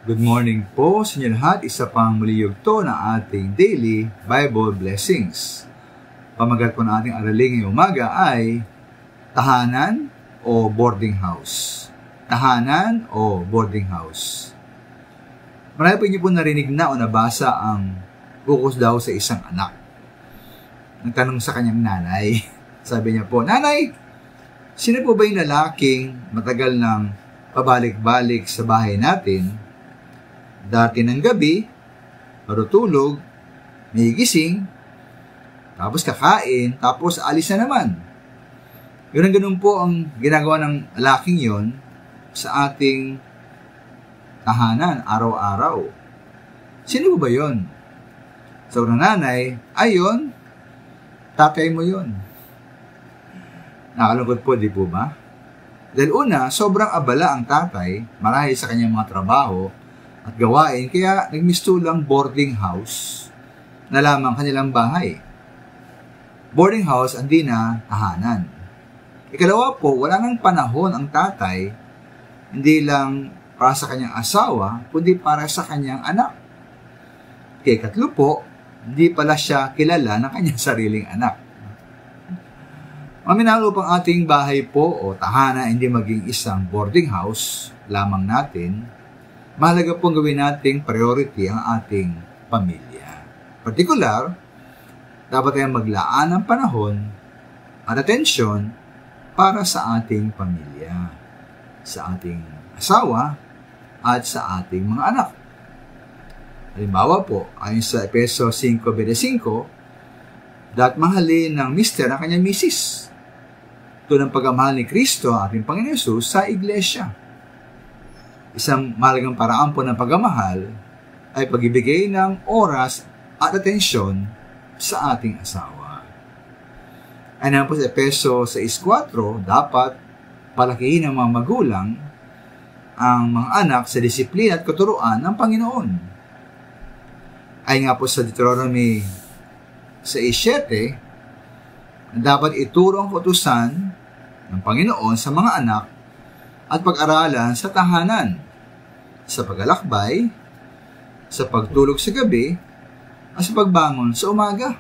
Good morning po sa inyo lahat. Isa pang muli yugto na ating daily Bible blessings. Pamagat po na ating aralin ngayong umaga ay tahanan o boarding house. Tahanan o boarding house. Marami po niyo po narinig na o nabasa ang ukos daw sa isang anak. Nagtanong sa kanyang nanay. Sabi niya po, "Nanay, sino po ba yung lalaking matagal nang pabalik-balik sa bahay natin? Dati ng gabi, marutulog, may gising, tapos kakain, tapos alis na naman." Ganun po ang ginagawa ng lalaking yon sa ating tahanan, araw-araw. Sino ba yon? Sa unang nanay, ayon, tatay mo yon. Nakalungkot po, di po ba? Dahil una, sobrang abala ang tatay, marahil sa kanyang mga trabaho at gawain, kaya nagmistulang boarding house na lamang kanilang bahay. Boarding house, hindi na tahanan. Ikalawa po, wala nang panahon ang tatay, hindi lang para sa kanyang asawa, kundi para sa kanyang anak. Kaya ikatlo po, hindi pala siya kilala ng kanyang sariling anak. Maminahal upang ating bahay po o tahanan hindi maging isang boarding house lamang natin, mahalaga pong gawin nating priority ang ating pamilya. Partikular, dapat tayong maglaan ng panahon at atensyon para sa ating pamilya, sa ating asawa, at sa ating mga anak. Halimbawa po, ayon sa Efeso 5:25, dapat mahalin ng mister ang kanyang misis, tulad ng pagmamahal ni Kristo, ating Panginoon Hesus, sa iglesia. Isang mahalagang paraan po ng pagmamahal ay pagbibigay ng oras at atensyon sa ating asawa. Ay naman po sa Efeso 6:4, dapat palakihin ng mga magulang ang mga anak sa disiplina at katuruan ng Panginoon. Ay nga po sa Deuteronomy 6:7, dapat ituro ang kautusan ng Panginoon sa mga anak at pag-aralan sa tahanan, sa paglalakbay, sa pagtulog sa gabi, at sa pagbangon sa umaga.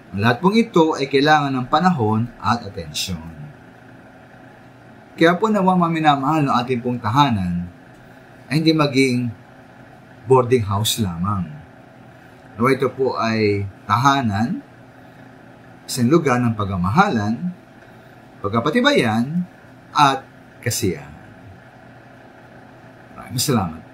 Ang lahat pong ito ay kailangan ng panahon at atensyon. Kaya po nawang maminamahal ng ating pong tahanan ay hindi maging boarding house lamang. Nawa ito po ay tahanan, isang lugar ng pagmamahalan, pagkapatibayan, at kasiyahan. Maraming salamat.